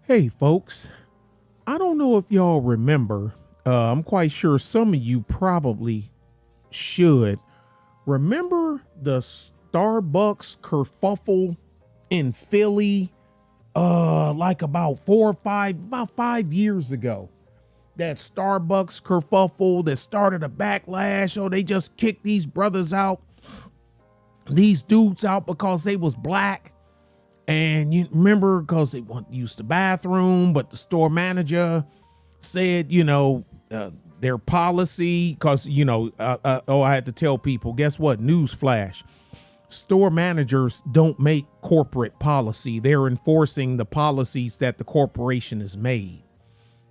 Hey folks, I don't know if y'all remember, I'm quite sure some of you probably should remember the Starbucks kerfuffle in Philly, like about 5 years ago. That Starbucks kerfuffle that started a backlash. Oh, they just kicked these brothers out, these dudes out because they was black. And you remember, because they want to use the bathroom, but the store manager said, their policy, because, I had to tell people, guess what? Newsflash. Store managers don't make corporate policy. They're enforcing the policies that the corporation has made.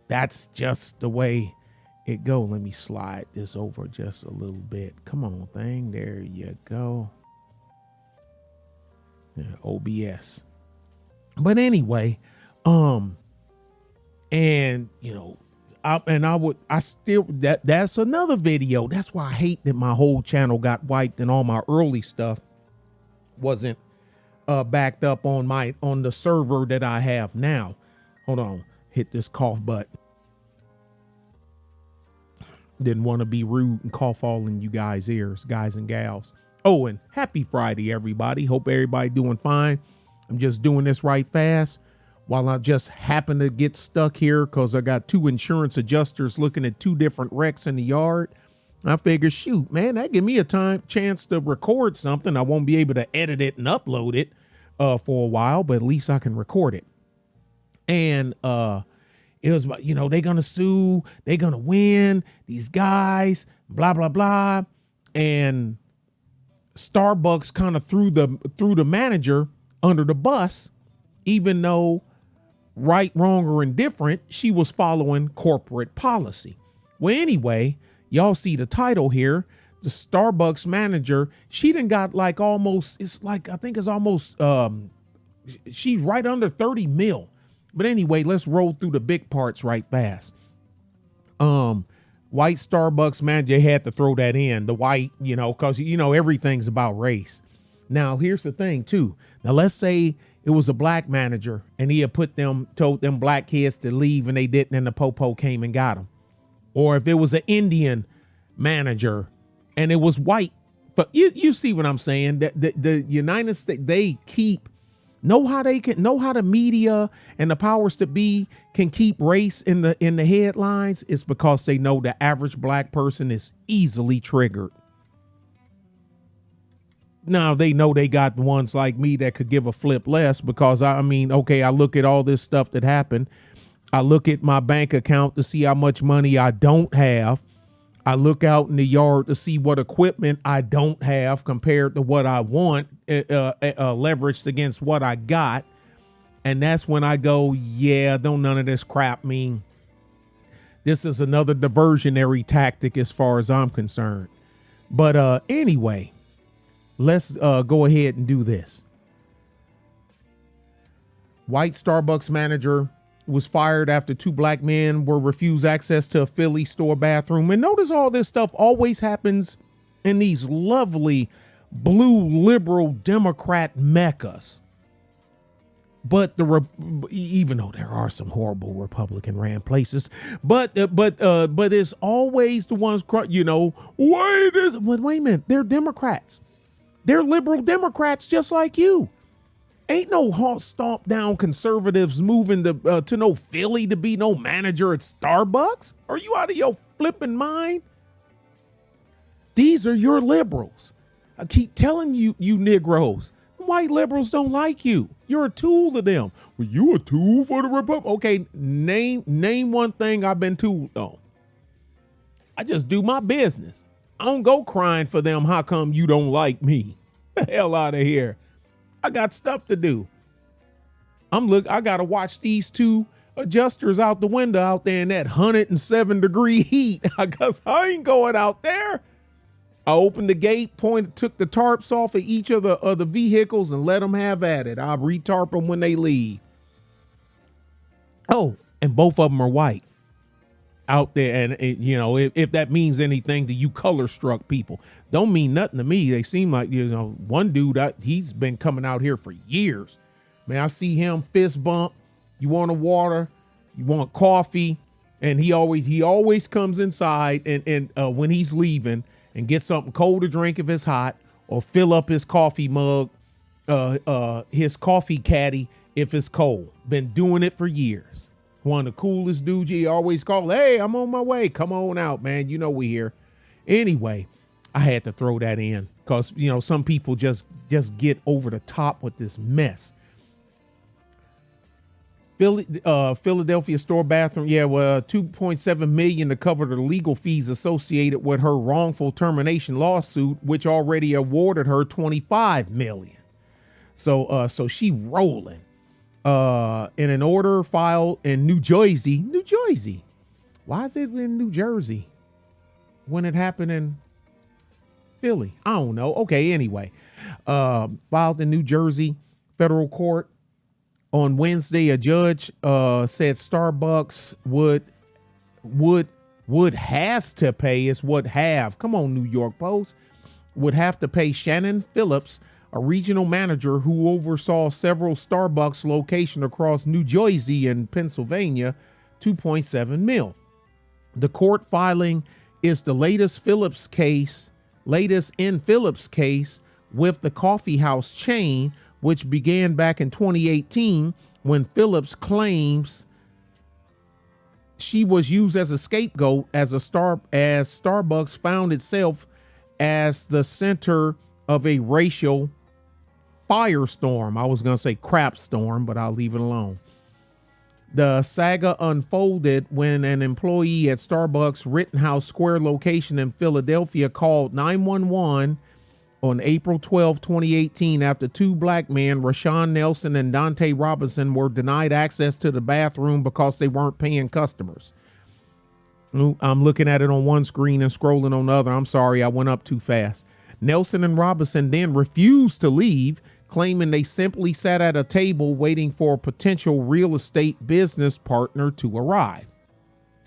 That's just the way it go. Let me slide this over just a little bit. Come on, thing. There you go. Yeah, OBS. But anyway, that's another video. That's why I hate that my whole channel got wiped and all my early stuff wasn't backed up on the server that I have now. Hold on, hit this cough button. Didn't want to be rude and cough all in you guys' ears, guys and gals. Oh, and happy Friday, everybody. Hope everybody doing fine. I'm just doing this right fast while I just happen to get stuck here because I got two insurance adjusters looking at two different wrecks in the yard. I figure, shoot, man, that give me a chance to record something. I won't be able to edit it and upload it for a while, but at least I can record it. And it was, they're going to sue. They're going to win. These guys, blah, blah, blah. And Starbucks kind of threw the manager under the bus, even though right, wrong, or indifferent, she was following corporate policy. Well, anyway, y'all see the title here. The Starbucks manager, she done got like almost, she's right under 30 mil. But anyway, let's roll through the big parts right fast. White Starbucks manager had to throw that in, the white, because, everything's about race. Now, here's the thing, too. Now, let's say it was a black manager and he had told them black kids to leave and they didn't, and the popo came and got them. Or if it was an Indian manager and it was white, but you see what I'm saying? The United States, they know how the media and the powers that be can keep race in the headlines. It's because they know the average black person is easily triggered. Now they know they got ones like me that could give a flip less because I look at all this stuff that happened. I look at my bank account to see how much money I don't have. I look out in the yard to see what equipment I don't have compared to what I want, leveraged against what I got. And that's when I go, yeah, don't none of this crap mean. This is another diversionary tactic as far as I'm concerned. But anyway, let's go ahead and do this. White Starbucks manager was fired after two black men were refused access to a Philly store bathroom. And notice all this stuff always happens in these lovely blue liberal Democrat meccas. But even though there are some horrible Republican ran places, but it's always the ones, wait a minute, they're Democrats. They're liberal Democrats just like you. Ain't no stomp down conservatives moving to no Philly to be no manager at Starbucks. Are you out of your flipping mind? These are your liberals. I keep telling you Negroes, white liberals don't like you. You're a tool to them. Well, you a tool for the Republic? Okay, name one thing I've been tooled on. I just do my business. I don't go crying for them. How come you don't like me? The hell out of here. I got stuff to do. I got to watch these two adjusters out the window out there in that 107-degree heat. Because I ain't going out there. I opened the gate, took the tarps off of each of the vehicles and let them have at it. I'll retarp them when they leave. Oh, and both of them are white out there. And, if that means anything to you color struck people, don't mean nothing to me. They seem like, one dude, he's been coming out here for years. Man, I see him fist bump You want a water, you want coffee, and he always comes inside and when he's leaving and gets something cold to drink if it's hot, or fill up his coffee mug, his coffee caddy if it's cold. Been doing it for years. One of the coolest dudes. You always call, hey, I'm on my way. Come on out, man. You know we here. Anyway, I had to throw that in because, you know, some people just get over the top with this mess. Philadelphia store bathroom. Yeah, well, $2.7 million to cover the legal fees associated with her wrongful termination lawsuit, which already awarded her $25 million. So she rolling. In an order filed in New Jersey. Why is it in New Jersey when it happened in Philly? I don't know. Okay, anyway, filed in New Jersey federal court. On Wednesday, a judge said Starbucks has to pay. It's would have. Come on, New York Post. Would have to pay Shannon Phillips, a regional manager who oversaw several Starbucks locations across New Jersey and Pennsylvania, $2.7 million. The court filing is the latest in Phillips' case with the coffee house chain, which began back in 2018 when Phillips claims she was used as a scapegoat as Starbucks found itself as the center of a racial firestorm. I was going to say crap storm, but I'll leave it alone. The saga unfolded when an employee at Starbucks Rittenhouse Square location in Philadelphia called 911 on April 12, 2018, after two black men, Rashawn Nelson and Dante Robinson, were denied access to the bathroom because they weren't paying customers. I'm looking at it on one screen and scrolling on the other. I'm sorry, I went up too fast. Nelson and Robinson then refused to leave, claiming they simply sat at a table waiting for a potential real estate business partner to arrive.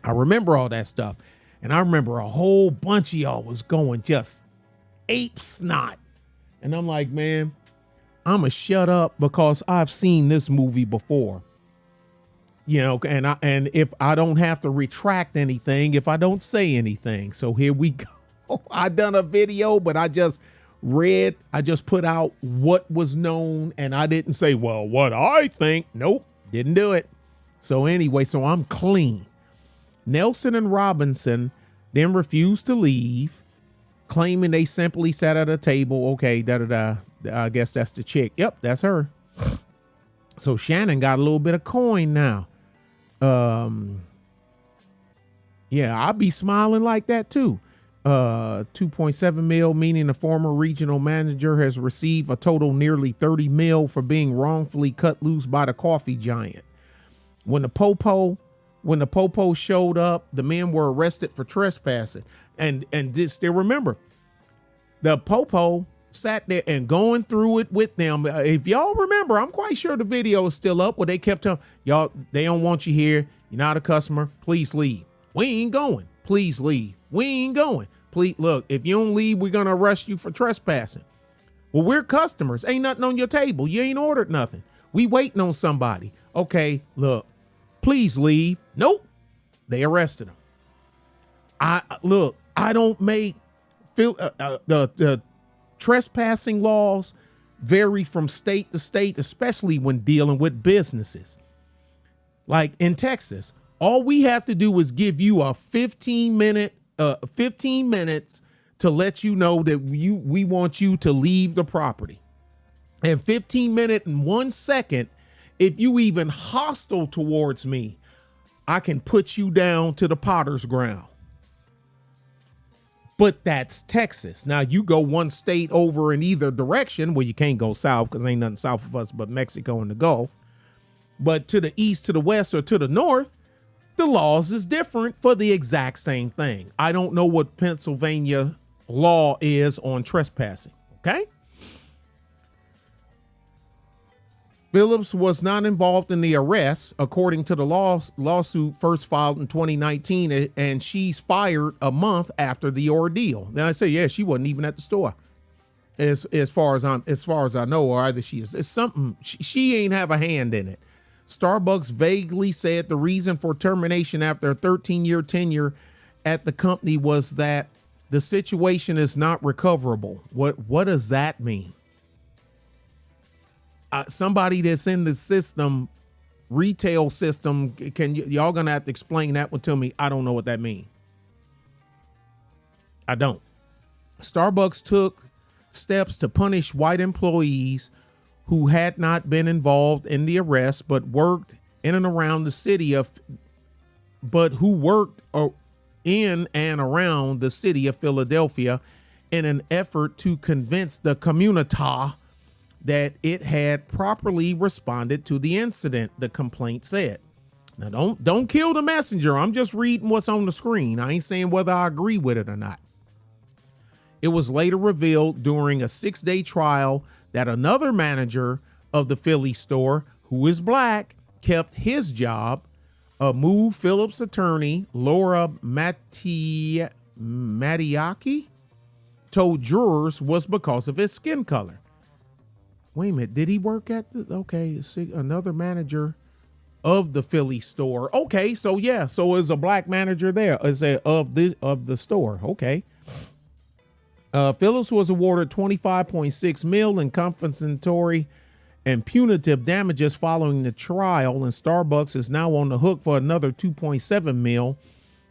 I remember all that stuff. And I remember a whole bunch of y'all was going just ape snot. And I'm like, man, I'ma shut up because I've seen this movie before. You know, and if I don't have to retract anything, if I don't say anything. So here we go. I done a video, but I just put out what was known, and I didn't say, well, what I think. Nope, didn't do it. So anyway, so I'm clean. Nelson and Robinson then refused to leave, claiming they simply sat at a table. Okay, I guess that's the chick. Yep, that's her. So Shannon got a little bit of coin now. Yeah, I'll be smiling like that too. 2.7 mil, meaning the former regional manager has received a total nearly 30 mil for being wrongfully cut loose by the coffee giant. When the popo showed up, the men were arrested for trespassing. And this, they remember, the popo sat there and going through it with them. If y'all remember, I'm quite sure the video is still up where they kept telling y'all, they don't want you here. You're not a customer. Please leave. We ain't going. Please leave. We ain't going. Please, look, if you don't leave, we're going to arrest you for trespassing. Well, we're customers. Ain't nothing on your table. You ain't ordered nothing. We waiting on somebody. Okay, look, please leave. Nope. They arrested him. I don't make the trespassing laws vary from state to state, especially when dealing with businesses. Like in Texas, all we have to do is give you a 15 minutes to let you know that we want you to leave the property. And 15 minutes and 1 second, if you even hostile towards me, I can put you down to the potter's ground. But that's Texas. Now you go one state over in either direction. Well, you can't go south because ain't nothing south of us but Mexico and the Gulf. But to the east, to the west, or to the north, the laws is different for the exact same thing. I don't know what Pennsylvania law is on trespassing. Okay. Phillips was not involved in the arrest, according to the lawsuit first filed in 2019, and she's fired a month after the ordeal. Now I say, yeah, she wasn't even at the store, as far as I know, or either she is. It's something she ain't have a hand in it. Starbucks vaguely said the reason for termination after a 13-year tenure at the company was that the situation is not recoverable. What does that mean? Somebody that's in the system, retail system, y'all gonna have to explain that one to me. I don't know what that means. I don't. Starbucks took steps to punish white employees who had not been involved in the arrest but worked in and around the city of Philadelphia in an effort to convince the community that it had properly responded to the incident, the complaint said. Now don't kill the messenger. I'm just reading what's on the screen. I ain't saying whether I agree with it or not. It was later revealed during a 6-day trial that another manager of the Philly store, who is black, kept his job. Move Phillips' attorney, Laura Mattiacchi, told jurors was because of his skin color. Wait a minute, did he work at the, okay, another manager of the Philly store. Okay, so yeah, so is a black manager there, is of the store. Okay. Phillips was awarded $25.6 million in compensatory and punitive damages following the trial, and Starbucks is now on the hook for another $2.7 million,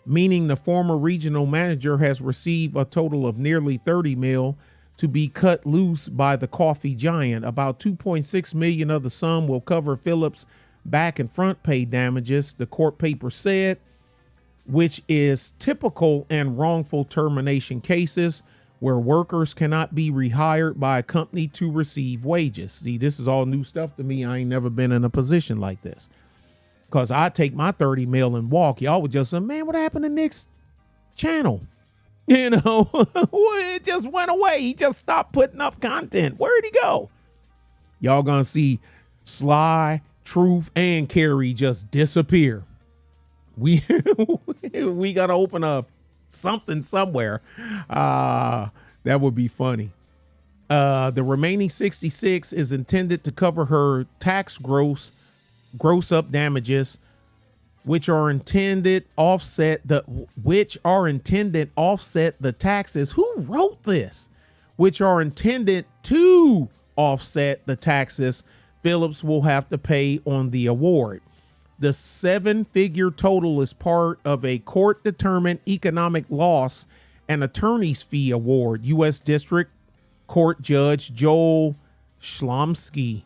meaning the former regional manager has received a total of nearly $30 million to be cut loose by the coffee giant. About $2.6 million of the sum will cover Phillips' back and front pay damages, the court paper said, which is typical in wrongful termination cases where workers cannot be rehired by a company to receive wages. See, this is all new stuff to me. I ain't never been in a position like this. Because I take my 30 mil and walk. Y'all would just say, man, what happened to Nick's channel? You know, it just went away. He just stopped putting up content. Where'd he go? Y'all gonna see Sly, Truth, and Carrie just disappear. We gotta open up something somewhere. That would be funny. The remaining 66 is intended to cover her tax gross up damages, which are intended offset the taxes. Who wrote this? Which are intended to offset the taxes Phillips will have to pay on the award. The 7-figure total is part of a court-determined economic loss and attorney's fee award. U.S. District Court Judge Joel Shlomsky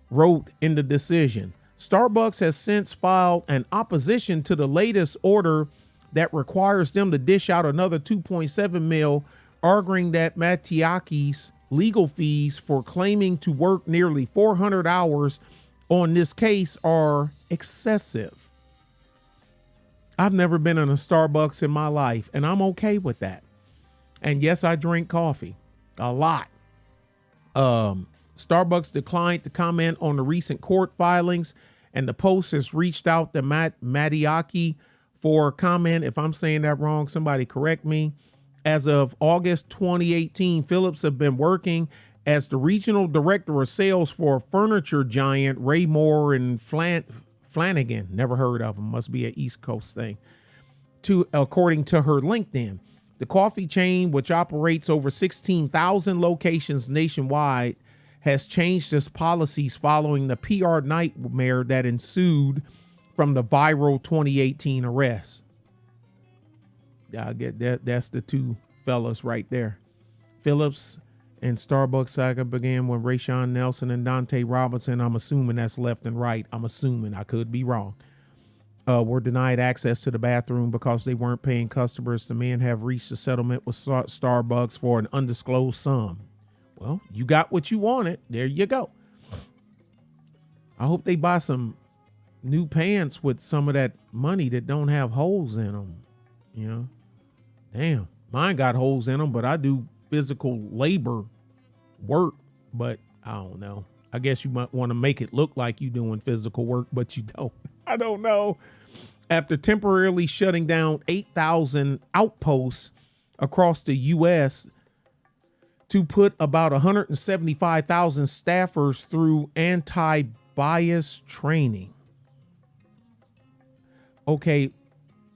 wrote in the decision. Starbucks has since filed an opposition to the latest order that requires them to dish out another $2.7 million, arguing that Mattiacchi's legal fees for claiming to work nearly 400 hours on this case are excessive. I've never been in a Starbucks in my life, and I'm okay with that. And yes, I drink coffee a lot. Starbucks declined to comment on the recent court filings, and the Post has reached out to Mattiacchi for comment. If I'm saying that wrong, somebody correct me. As of August 2018, Phillips have been working as the regional director of sales for furniture giant Raymore and Flanagan. Never heard of them. Must be an East Coast thing. According to her LinkedIn, the coffee chain, which operates over 16,000 locations nationwide, has changed its policies following the PR nightmare that ensued from the viral 2018 arrest. I get that. That's the two fellas right there. Phillips and Starbucks saga began when Rayshawn Nelson and Dante Robinson, I'm assuming that's left and right, I'm assuming, I could be wrong, were denied access to the bathroom because they weren't paying customers. The men have reached a settlement with Starbucks for an undisclosed sum. Well, you got what you wanted. There you go. I hope they buy some new pants with some of that money that don't have holes in them. You know, damn, mine got holes in them, but I do physical labor work, but I don't know. I guess you might want to make it look like you doing physical work, but you don't. I don't know. After temporarily shutting down 8,000 outposts across the U.S., to put about 175,000 staffers through anti-bias training. Okay,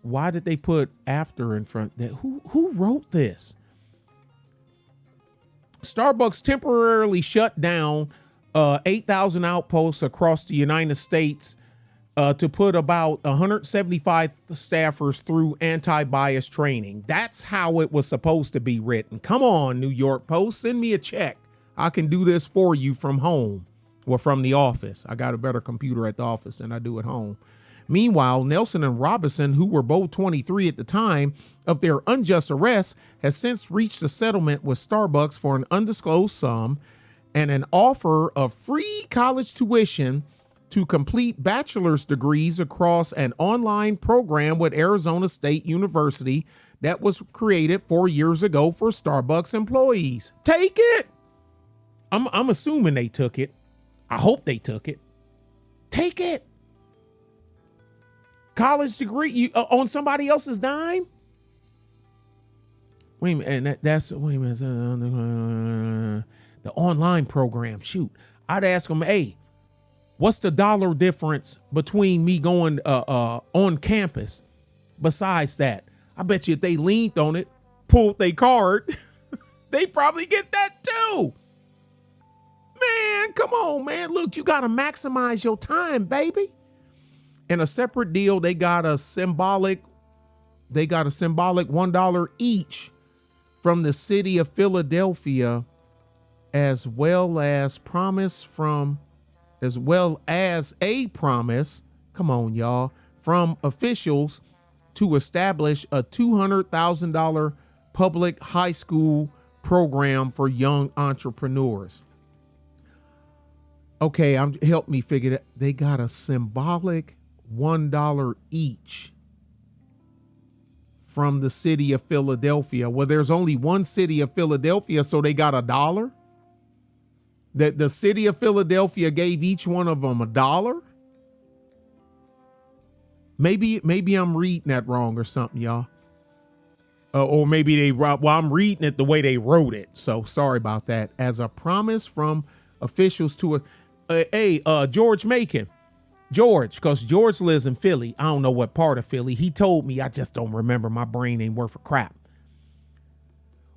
why did they put after in front? Who wrote this? Starbucks temporarily shut down 8,000 outposts across the United States to put about 175 staffers through anti-bias training. That's how it was supposed to be written. Come on, New York Post, send me a check. I can do this for you from home or from the office. I got a better computer at the office than I do at home. Meanwhile, Nelson and Robinson, who were both 23 at the time of their unjust arrest, has since reached a settlement with Starbucks for an undisclosed sum and an offer of free college tuition to complete bachelor's degrees across an online program with Arizona State University that was created 4 years ago for Starbucks employees. Take it. I'm assuming they took it. I hope they took it. Take it. College degree on somebody else's dime? Wait a minute, wait a minute. The online program. Shoot, I'd ask them, hey, what's the dollar difference between me going on campus? Besides that, I bet you if they leaned on it, pulled their card, they probably get that too. Man, come on, man. Look, you got to maximize your time, baby. In a separate deal, they got a symbolic $1 each from the city of Philadelphia, as well as a promise, come on, y'all, from officials to establish a $200,000 public high school program for young entrepreneurs. Okay, help me figure that. They got a symbolic $1 each from the city of Philadelphia. Well, there's only one city of Philadelphia, so they got $1. That the city of Philadelphia gave each one of them $1. Maybe I'm reading that wrong or something, y'all. Or maybe I'm reading it the way they wrote it. So sorry about that. As a promise from officials to George Macon. George, because George lives in Philly. I don't know what part of Philly. He told me, I just don't remember. My brain ain't worth a crap.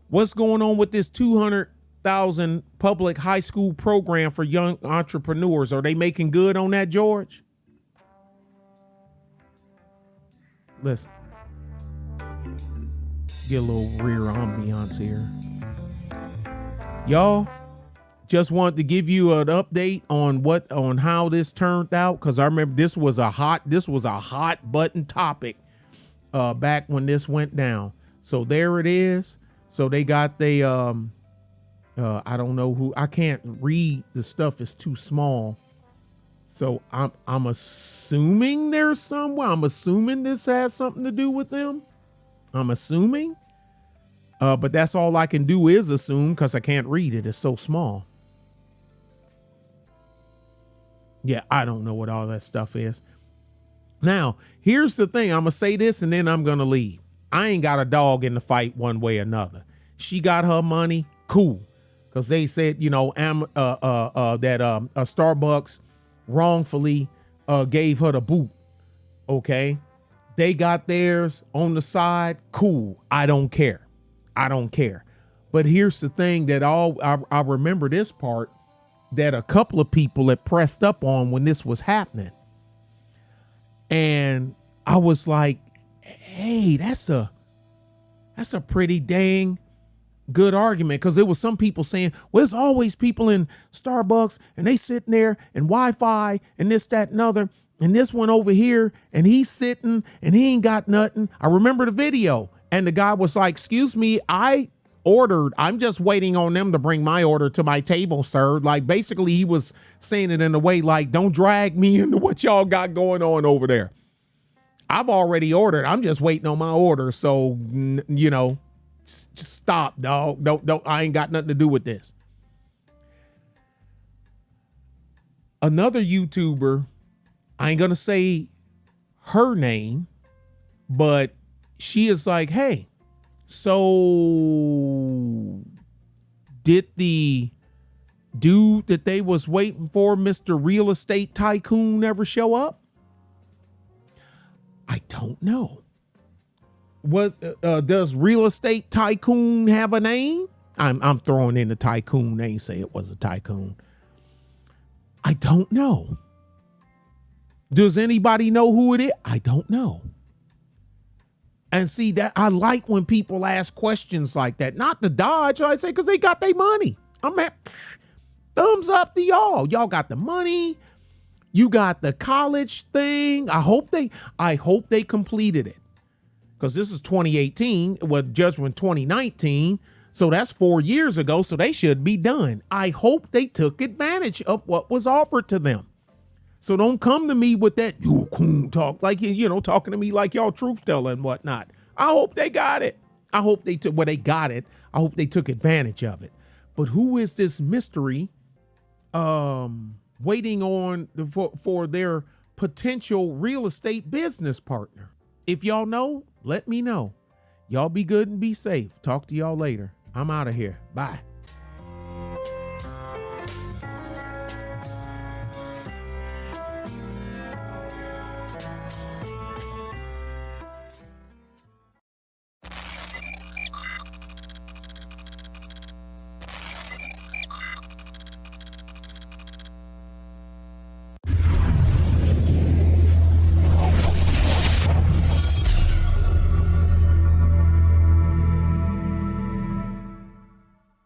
What's going on with this 200,000 public high school program for young entrepreneurs? Are they making good on that, George? Listen. Get a little rear ambiance here. Y'all, just wanted to give you an update on how this turned out, because I remember this was a hot button topic back when this went down. So there it is. So they got I don't know who, I can't read, the stuff is too small. So I'm assuming there's somewhere. I'm assuming this has something to do with them. I'm assuming. But that's all I can do is assume, because I can't read it. It's so small. Yeah, I don't know what all that stuff is. Now, here's the thing. I'm going to say this and then I'm going to leave. I ain't got a dog in the fight one way or another. She got her money. Cool. Because they said, that Starbucks wrongfully gave her the boot. Okay. They got theirs on the side. Cool. I don't care. But here's the thing that I remember this part, that a couple of people had pressed up on when this was happening. And I was like, hey, that's a pretty dang good argument. Because there was some people saying, well, there's always people in Starbucks and they sitting there and Wi-Fi and this, that, and other. And this one over here, and he's sitting and he ain't got nothing. I remember the video. And the guy was like, excuse me, I ordered. I'm just waiting on them to bring my order to my table, sir. Like, basically he was saying it in a way like, don't drag me into what y'all got going on over there. I've already ordered. I'm just waiting on my order. So, just stop, dog. Don't, I ain't got nothing to do with this. Another YouTuber, I ain't going to say her name, but she is like, hey, so Did the dude that they was waiting for, Mr. Real Estate Tycoon, ever show up? I don't know. What does Real Estate Tycoon have a name? I'm throwing in the tycoon. They say it was a tycoon. I don't know. Does anybody know who it is? I don't know. And see, that I like when people ask questions like that. Not to dodge, I say, because they got their money. I'm at thumbs up to y'all. Y'all got the money. You got the college thing. I hope they completed it. Because this is 2018, with judgment 2019. So that's 4 years ago. So they should be done. I hope they took advantage of what was offered to them. So don't come to me with that you coon talk, like, talking to me like y'all truth teller and whatnot. I hope they got it. I hope they took, they got it. I hope they took advantage of it. But who is this mystery waiting on for their potential real estate business partner? If y'all know, let me know. Y'all be good and be safe. Talk to y'all later. I'm out of here. Bye.